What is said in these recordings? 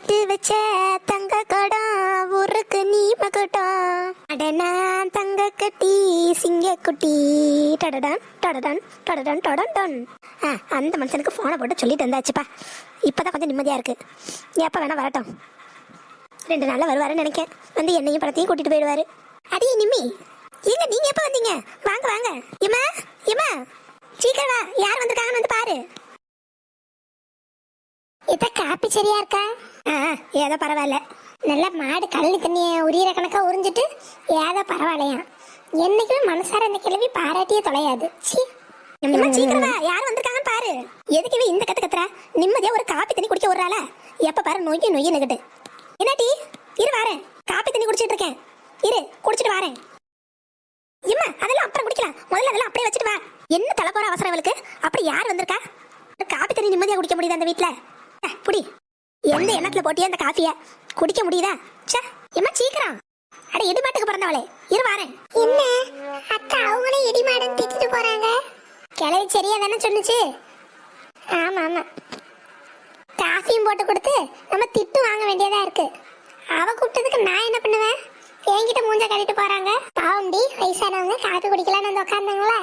சேர்த்து வச்ச தங்க கடம் ஊருக்கு நீ மகட்டம் அடனா தங்க கட்டி சிங்க குட்டி டடடன் டடடன் டடடன் டடன். அந்த மனுஷனுக்கு போனை போட்டு சொல்லிட்டு இருந்தாச்சுப்பா. இப்பதான் கொஞ்சம் நிம்மதியா இருக்கு. எப்ப வேணா வரட்டும். 2 நாள்ல வருவாருன்னு நினைக்கேன். வந்து என்னையும் படத்தையும் கூட்டிட்டு போயிடுவாரு. அடி நிம்மி, ஏங்க நீங்க எப்ப வந்தீங்க? வாங்க வாங்க. இம்மா இம்மா சீக்கிரம் வா, யார் வந்திருக்காங்கன்னு வந்து பாரு. இத காப்பி சரியா இருக்கா? ஏதோ பரவாயில்ல. நல்ல மாடு கழனி தண்ணிய உரியிற கணக்கா உறிஞ்சிட்டு ஏதோ பரவாயில்லையா. என்னைக்குமே மனசார இந்த கிழவி பாராட்டியே தொலையாது. சீக்கிரம் வா, யார் வந்திருக்காங்கன்னு பாரு. எதுக்குவே இந்த கத்துற? நிம்மதியா ஒரு காப்பி தண்ணி குடிக்க விடுறாள. எப்ப பாரு நொய்ய நொய்ய நிக்கிட்டு. என்னாட்டி இரு வாரேன். காப்பி தண்ணி குடிச்சிட்டு இருக்கேன். இரு குடிச்சிட்டு வாரேன். இம்மா அதெல்லாம் அப்புறம் குடிக்கலாம். முதல்ல அதெல்லாம் அப்படியே வச்சுட்டு வா. என்ன தலை போற அவசரம் அவளுக்கு? அப்படி யார் வந்திருக்கா? காப்பி தண்ணி நிம்மதியா குடிக்க முடியுதா அந்த வீட்டுல? புடி. எந்த எண்ணத்துல போட்டியோ அந்த காஃபிய குடிக்க முடியுதா? சே எம்மா சீக்கிரம். அட இடிமாட்டுக்கு பிறந்தவளே, இரு வாரேன். என்ன அக்கா அவங்களே இடிமாடன் திட்டிட்டு போறாங்க? கிளவி சரியா தானே சொன்னுச்சு. ஆமா ஆமா, காஃபியும் போட்டு கொடுத்து நம்ம திட்டு வாங்க வேண்டியதா இருக்கு. அவ கூப்பிட்டதுக்கு நான் என்ன பண்ணுவேன்? என்கிட்ட மூஞ்ச கட்டிட்டு போறாங்க. பாவம்டி, வயசானவங்க காஃபி குடிக்கலான்னு வந்து உட்காந்தாங்களா.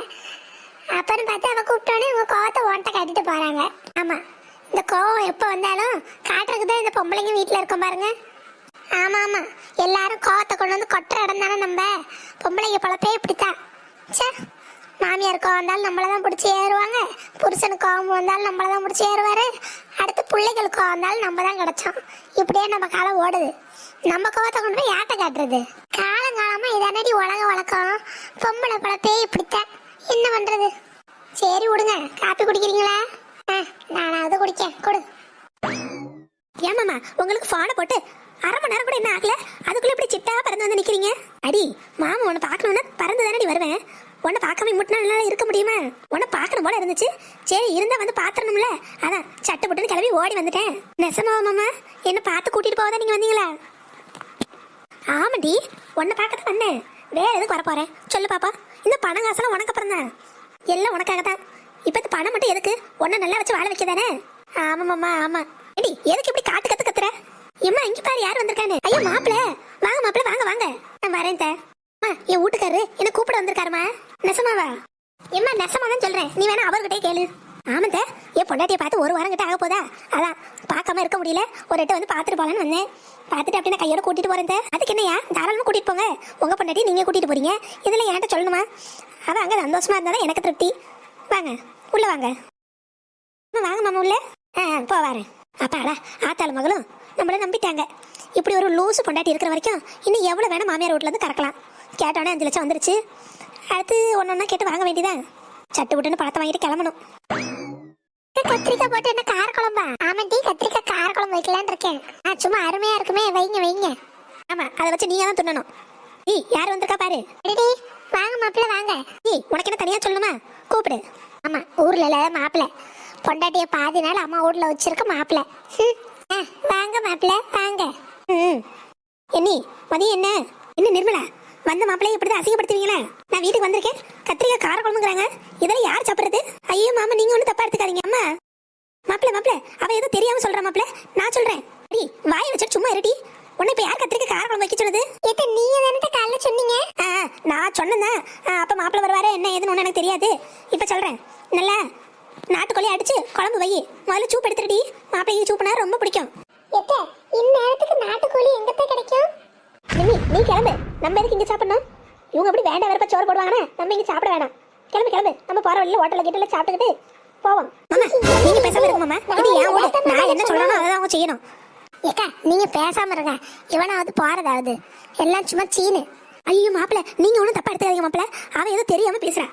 அப்புறம் பார்த்து அவ கூப்பிட்டோன்னே உங்க கோவத்தை ஓட்ட கட்டிட்டு போறாங்க. ஆமா, இந்த கோவம் எப்போ வந்தாலும் காட்டுறதுக்கு தான் இந்த பொம்பளைங்க வீட்டில் இருக்கோம் பாருங்க. ஆமா ஆமா, எல்லாரும் கோவத்தை கொண்டு வந்து கொட்டுற இடம் தானே நம்ம பொம்பளைங்க பழப்பே இப்படித்தான். சே, மாமியார் கோவம் வந்தாலும் நம்மளை தான் பிடிச்சி ஏறுவாங்க. புருஷனுக்கு கோவம் வந்தாலும் நம்மளை தான் பிடிச்சி ஏறுவாரு. அடுத்து பிள்ளைகளுக்கு கோவம் வந்தாலும் நம்ம தான் கிடைச்சோம். இப்படியே நம்ம காலம் ஓடுது. நம்ம கோவத்தை கொண்டு போய் யார்ட்ட காட்டுறது? காலங்காலமா இதானடி உலக வழக்கம். பொம்பளை பழப்பே இப்படித்தான். என்ன பண்றது? சரி விடுங்க. காப்பி குடிக்கிறீங்களா? நானாவது குடிக்க கொடு. ஏமாமா உங்களுக்கு போனை போட்டு 1/2 மணி நேரம் கூட என்ன ஆகல, அதுக்குள்ள இப்படி சிட்டா பறந்து வந்து நிக்கிறீங்க? அடி மாமா, உன்னை பார்க்கணும்னா பறந்து தானடி வருவேன். உன்னை பார்க்காம முட்டினா என்னால இருக்க முடியுமா? உன்னை பார்க்கணும் போல இருந்துச்சு. சரி இருந்தா வந்து பாத்துறணும்ல, அதான் சட்டை போட்டுன்னு கிளம்பி ஓடி வந்துட்டேன். நெசமாவா மாமா? என்ன பார்த்து கூட்டிட்டு போவதா நீங்க வந்தீங்களா? ஆமாடி, உன்னை பார்க்கத்தான் வந்தேன். வேற எதுக்கு வர போறேன் சொல்லு பாப்பா. இந்த பணம் காசெல்லாம் உனக்கு அப்புறம் தான், எல்லாம் உனக்காக தான். இப்ப இந்த பணம் மட்டும் எதுக்கு? உன்னை நல்லா வச்சு வாழ வைக்கதானே? ஆமா மாமா ஆமா. ஏடி எதுக்கு இப்படி காட்டு கத்து கத்துற? எம்மா இங்க பாரு யார் வந்திருக்கானு. ஐயோ மாப்பிள, வாங்க மாப்பிள வாங்க வாங்க. நான் வரேன் தே. என் வீட்டுக்காரரு என்ன கூப்பிட வந்திருக்காருமா. நெசமாவா? எம்மா நெசமா தான் சொல்றேன், நீ வேணா அவர்கிட்டே கேளு. ஆமாந்த, என் பொண்டாட்டியை பார்த்து 1 வாரம் கிட்ட ஆக போதா, அதான் பார்க்காம இருக்க முடியல. ஒரு எட்டு வந்து பார்த்துட்டு போலான்னு வந்தேன். பார்த்துட்டு அப்படியே நான் கையோட கூட்டிட்டு போறேன். அதுக்கு என்னையா, தாராளமா கூட்டிட்டு போங்க. உங்க பொண்டாட்டி நீங்க கூட்டிட்டு போறீங்க, இதுல என்கிட்ட சொல்லணுமா? அவ அங்க சந்தோஷமா இருந்தாதான் எனக்கு திருப்தி. வாங்க உள்ள வாங்க. வாங்க மாமா உள்ள. போ வரேன். அப்பாடா, ஆத்தாள் மகளும் நம்மள நம்பிட்டாங்க. இப்படி ஒரு லூசு பொண்டாட்டி இருக்கிற வரைக்கும் இன்னும் எவ்வளவு வேணா மாமியார் வீட்டுல இருந்து கறக்கலாம். கேட்டோடனே 5 லட்சம் வந்துருச்சு. அடுத்து ஒன்னொன்னா கேட்டு வாங்க வேண்டியதான். சட்டு விட்டுன்னு பழத்தை வாங்கிட்டு கிளம்பணும். கத்திரிக்காய் போட்டு என்ன கார குழம்பா? ஆமாண்டி, கத்திரிக்காய் கார குழம்பு வைக்கலான்னு இருக்கேன். சும்மா அருமையா இருக்குமே, வைங்க வைங்க. ஆமா, அதை வச்சு நீங்க தான் துண்ணணும். யார் வந்திருக்கா பாரு. வாங்க மாப்பிள்ள வாங்க. உனக்கு என்ன தனியா சொல்லணுமா? கூப்பிடு. ஆமா, ஊர்ல மாப்பிள்ள பொண்டாட்டிய பாதி நாள் அம்மா வீட்ல வச்சிருக்க மாப்பிள்ள. வாங்க மாப்பிள்ள வாங்க. என்னி மதியம் என்ன என்ன நிர்மலா வந்த மாப்பிள்ளைய இப்படிதான் அசிங்கப்படுத்துவீங்களா? நான் வீட்டுக்கு வந்திருக்கேன், கத்திரிக்காய் கார குழம்புங்கிறாங்க. இதெல்லாம் யார் சாப்பிடுறது? ஐயோ மாமா, நீங்க ஒன்னும் தப்பா எடுத்துக்காதீங்க. அம்மா மாப்பிள்ள அவ ஏதோ தெரியாம சொல்ற. மாப்பிள்ள நான் சொல்றேன், அடி வாயை வச்சு சும்மா இருடி. உன்னை இப்ப யார் கத்திரிக்காய் கார குழம்பு வைக்க சொன்னது? நீங்க தானே காலைல சொன்னீங்க. நான் சொன்னேன். அப்ப மாப்பிள்ள வருவாரு என்ன ஏதுன்னு எனக்கு தெரியாது. இப்ப சொல்றேன், நல்லா நாட்டுக்கோழி அடிச்சு குழம்பு வை. முதல்ல சூப் எடுத்துடி. மாப்பிள்ளைக்கு சூப்புனா ரொம்ப பிடிக்கும். இந்நேரத்துக்கு நாட்டுக்கோழி எங்கத்த கிடைக்கும்? நீ கிளம்பு. நம்ம எதுக்கு இங்க சாப்பிடணும்? இவங்க அப்படி வேண்டாம் வெறுப்ப சோறு போடுவாங்கன்னா நம்ம இங்க சாப்பிட வேணாம். கிளம்பு. நம்ம போற வழியில ஹோட்டல்ல கிட்ட சாப்பிட்டுக்கிட்டு போவோம். நீங்க பேசாம இருக்க மாமா. இது ஏன் ஊரு, நான் என்ன சொல்றேனோ அதான் அவங்க செய்யணும். ஏக்கா நீங்க பேசாம இருங்க. இவனாவது போறதாவது எல்லாம் சும்மா சீனு. ஐயோ மாப்பிள்ள, நீங்க ஒன்றும் தப்பா எடுத்துக்காதீங்க மாப்பிள்ள. அவன் ஏதோ தெரியாம பேசுறா.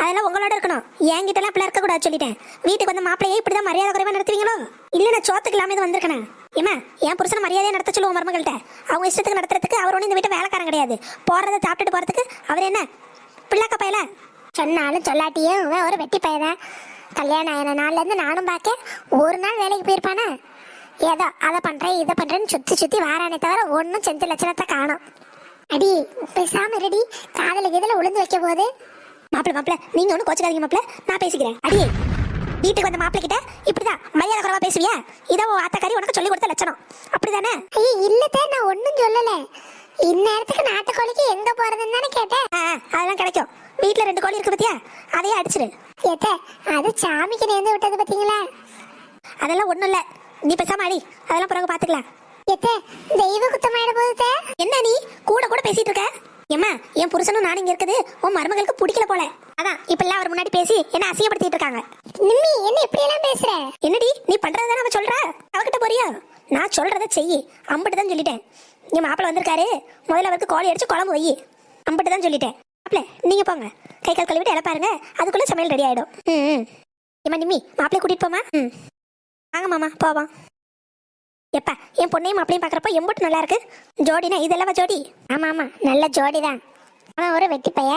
அதெல்லாம் உங்களோட இருக்கணும், என்கிட்ட எல்லாம் அப்படி இருக்க கூடாது சொல்லிட்டேன். வீட்டுக்கு வந்த மாப்பிள்ளையே இப்படிதான் மரியாதை குறைவா நடத்துவீங்களோ? இல்ல நான் சோத்துக்கு இல்லாம இது வந்திருக்கேன். ஏமா என் புருஷனை மரியாதையா நடத்த சொல்லுவோம் மருமகள்கிட்ட. அவங்க இஷ்டத்துக்கு நடத்துறதுக்கு அவர் ஒன்றும் இந்த வீட்டை வேலைக்காரன் கிடையாது. போறதை சாப்பிட்டுட்டு போறதுக்கு அவர் என்ன பிள்ளாக்க பயல? சொன்னாலும் சொல்லாட்டியும் ஒரு வெட்டி பையதான். கல்யாணம் ஆயின நாள்ல இருந்து நானும் பார்க்க ஒரு நாள் வேலைக்கு போயிருப்பானே. ஏதோ அதை பண்றேன் இதை பண்றேன்னு சுத்தி வாரானே தவிர ஒன்னும் செஞ்ச லட்சணத்தை காணும். அடி பேசாம ரெடி, காதலுக்கு இதில் உளுந்து வைக்க போகுது. மாப்பிள்ள நீங்க ஒன்றும் கோச்சுக்காதீங்க மாப்பிள்ள, நான் பேசிக்கிறேன். அடியே வீட்டுக்கு வந்த மாப்பிள்ளை கிட்ட இப்படிதான் மரியாதை குறைவா பேசுவியா? இதை உன் ஆத்தக்காரி உனக்கு சொல்லி கொடுத்த லட்சணம் அப்படிதானே? ஐயோ இல்லத்தே, நான் ஒன்றும் சொல்லலை. இந்நேரத்துக்கு நாட்டுக்கோழிக்கு எங்க போறதுன்னு தானே கேட்டேன். அதெல்லாம் கிடைக்கும். வீட்டுல 2 கோழி இருக்கு பத்தியா, அதையே அடிச்சிரு. ஏத்தே, அது சாமிக்கு நேர்ந்து விட்டது பாத்தீங்களா? அதெல்லாம் ஒண்ணும் இல்ல, நீ பேசாம அடி, அதெல்லாம் பிறகு பாத்துக்கலாம். ஏத்தே, தெய்வ குத்தமாயிட போகுதே. என்ன நீ கூட கூட பேசிட்டு இருக்க? ஏம்மா, என் புருஷனும் நான் இங்க இருக்குது உன் மருமகளுக்கு பிடிக்கல போல, அதான் இப்ப எல்லாம் அவர் முன்னாடி பேசி என்ன அசிங்கப்படுத்திட்டு இருக்காங்க. நிம்மி, என்ன இப்படி எல்லாம் பேசுற? என்னடி நீ பண்றதுதானே அவ சொல்ற, அவகிட்ட போறியா? நான் சொல்றத செய், அம்பிட்டு தான் சொல்லிட்டேன். என் மாப்பிள்ள வந்திருக்காரு, முதல்ல அவருக்கு கோழி அடிச்சு குழம்பு வை, அம்பிட்டு தான் சொல்லிட்டேன். மாப்பிள்ள நீங்க போங்க, கை கால் கழுவிட்டு இலை பாருங்க, அதுக்குள்ள சமையல் ரெடி ஆயிடும். ஏமா நிம்மி, மாப்பிள்ளை கூட்டிட்டு போமா? வாங்க மாமா போவோம். எப்பா என் பொண்ணையும் மாப்பிளையும் பாக்குறப்ப எம்பட்டு நல்லா இருக்கு. ஜோடினா இதெல்லாம் ஜோடி. ஆமா ஆமா, நல்ல ஜோடி தான். அவன் ஒரு வெட்டி பைய,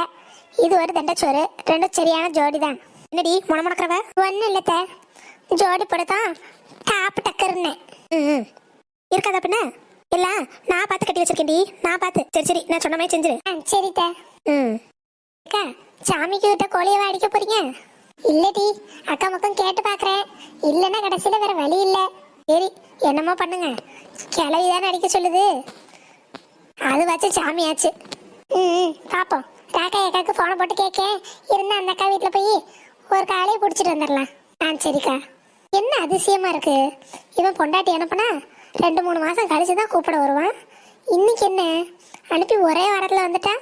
இது ஒரு தண்டச்சோறு, 2 சரியான ஜோடி தான். என்னடி முணமுணக்கிறவ? ஒன்னும் இல்லத்த, ஜோடி படத்தான் டாப் டக்கர்னு. இருக்காதா பின்ன? இல்ல நான் பார்த்து கட்டி வச்சிருக்கேன்டி, நான் பார்த்து. சரி சரி, நான் சொன்ன மாதிரி செஞ்சிரு. சரித்த. அக்கா, சாமிக்கு விட்ட கோழியவா அடிக்க போறீங்க? இல்லடி, அக்கா பக்கம் கேட்டு பாக்குறேன். இல்லன்னா கடைசியில வேற வழி இல்ல. சரி என்னமோ பண்ணுங்க, கிளவி தானே அடிக்க சொல்லுது, அது வச்சு சாமியாச்சு. பாப்போம். ராக்கா அக்காக்கு போனை போட்டு கேட்க இருந்தா அந்த அக்கா வீட்டுல போய் ஒரு காலையை பிடிச்சிட்டு வந்துடலாம். சரிக்கா. என்ன அதிசயமா இருக்கு, இவன் பொண்டாட்டி அனுப்புனா 2-3 மாசம் கழிச்சுதான் கூப்பிட வருவான். இன்னைக்கு என்ன அனுப்பி ஒரே வாரத்துல வந்துட்டா?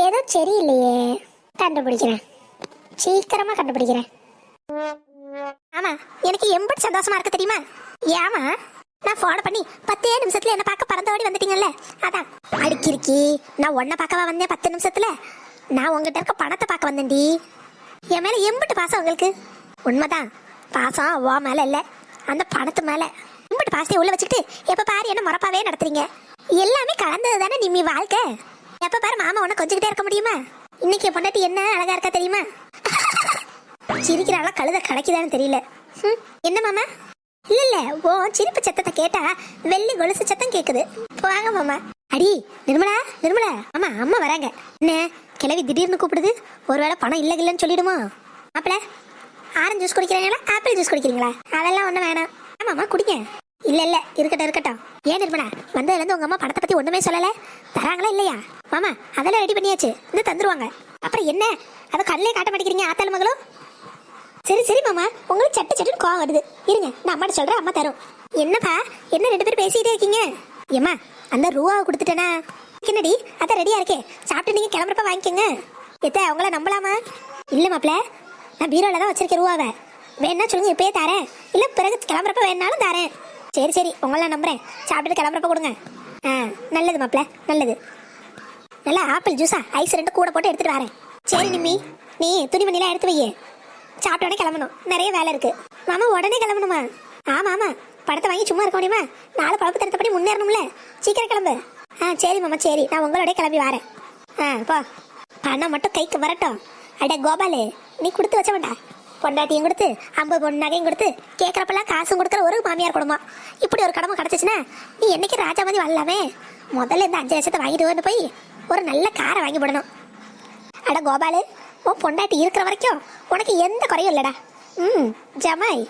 ஏதோ சரியில்லையே. கண்டுபிடிக்கிறேன், சீக்கிரமா கண்டுபிடிக்கிறேன். ஆமா, எனக்கு எம்பட்டு சந்தோஷமா இருக்கு தெரியுமா? ஏமா நான் போன் பண்ணி 10 நிமிஷத்துல என்ன பார்க்க பறந்தோடி வந்துட்டீங்கல்ல, அதான். அடிக்கிருக்கி, நான் உன்னை பார்க்கவா வந்தேன் 10 நிமிஷத்துல? நான் உங்ககிட்ட இருக்க பணத்தை பார்க்க வந்தேன்டி. என் மேல எம்பட்டு பாசம் உங்களுக்கு. உண்மைதான், பாசம் ஓ மேல இல்ல, அந்த பணத்து மேல. எம்பட்டு பாசத்தை உள்ள வச்சுக்கிட்டு எப்ப பாரு என்ன மறப்பாவே நடத்துறீங்க. எல்லாமே கலந்தது தானே நிம்மி வாழ்க்கை. எப்ப பாரு மாமா உன்னை கொஞ்சிக்கிட்டே இருக்க முடியுமா? இன்னைக்கு என் பொண்டாட்டி என்ன அழகா இருக்கா தெரியுமா? சிரிக்கிறாளா கழுத கடைக்குதான்னு தெரியல. என்ன மாமா? இல்ல இல்ல, ஓ சிரிப்பு சத்தத்தை கேட்டா வெள்ளி கொலுசு சத்தம் கேக்குது. வாங்க மாமா. அடி நிர்மலா, நிர்மலா, ஆமா அம்மா வராங்க. என்ன கிளவி திடீர்னு கூப்பிடுது, ஒருவேளை பணம் இல்ல இல்லன்னு சொல்லிடுமா? மாப்பிள்ள ஆரஞ்சு ஜூஸ் குடிக்கிறீங்களா, ஆப்பிள் ஜூஸ் குடிக்கிறீங்களா? அதெல்லாம் ஒண்ணும் வேணாம். ஆமாம்மா குடிங்க. இல்ல இல்ல, இருக்கட்டும் இருக்கட்டும். ஏன் நிர்மலா, வந்ததுல இருந்து உங்க அம்மா பணத்தை பத்தி ஒண்ணுமே சொல்லல, தராங்களா இல்லையா? மாமா அதெல்லாம் ரெடி பண்ணியாச்சு, இந்த தந்துருவாங்க. அப்புறம் என்ன அதை கண்ணிலே காட்ட மாட்டேங்கிறீங்க ஆத்தாள் மகளும்? சரி சரி மாமா, உங்களுக்கு சட்டு சட்டுன்னு கோவம் வருது, இருங்க நான் அம்மாட்ட சொல்றேன், அம்மா தரும். என்னப்பா என்ன 2 பேரும் பேசிக்கிட்டே இருக்கீங்க? ஏம்மா அந்த ரூபாவை கொடுத்துட்டேனா? என்னடி அதான் ரெடியா இருக்கே, சாப்பிட்டு நீங்க கிளம்புறப்ப வாங்கிக்கோங்க. எத்த உங்களை நம்பலாமா? இல்ல மாப்பிள்ள, நான் பீரோல தான் வச்சிருக்கேன் ரூபாவை, வேணா சொல்லுங்க இப்பயே தரேன், இல்ல பிறகு கிளம்புறப்ப வேணாலும் தரேன். சரி சரி உங்களை நம்புறேன், சாப்பிட்டுட்டு கிளம்புறப்ப கொடுங்க. நல்லது மாப்பிள்ள நல்லது. நல்லா ஆப்பிள் ஜூஸா ஐஸ் 2 கூட போட்டு எடுத்துட்டு வரேன். சரி நிம்மி, நீ துணிமணிலாம் எடுத்து வையே, சாப்பிட்ட உடனே கிளம்பணும், நிறைய வேலை இருக்கு. மாமா உடனே கிளம்பணுமா? ஆமா ஆமா, படத்தை வாங்கி சும்மா இருக்க முடியுமா? 4 பழப்பு தரத்தப்படி முன்னேறணும்ல, சீக்கிரம் கிளம்பு. சரி மாமா சரி, நான் உங்களோட கிளம்பி வரேன். போ, பணம் மட்டும் கைக்கு வரட்டும். அட கோபாலு, நீ கொடுத்து வச்ச வேண்டா, பொண்டாட்டியும் கொடுத்து 50 பொண்ணு நகையும் கொடுத்து கேட்கறப்பெல்லாம் காசும் கொடுக்குற ஒரு மாமியார் குடும்பம். இப்படி ஒரு கடமை கிடைச்சிச்சுன்னா நீ என்னைக்கு ராஜா மாதிரி வரலாமே. முதல்ல இந்த 5 லட்சத்தை வாங்கிட்டு வந்து போய் ஒரு நல்ல காரை வாங்கி போடணும். அட கோபாலு, உன் பொண்டாட்டி இருக்கிற வரைக்கும் உனக்கு எந்த குறையும் இல்லடா. ஜமாய்.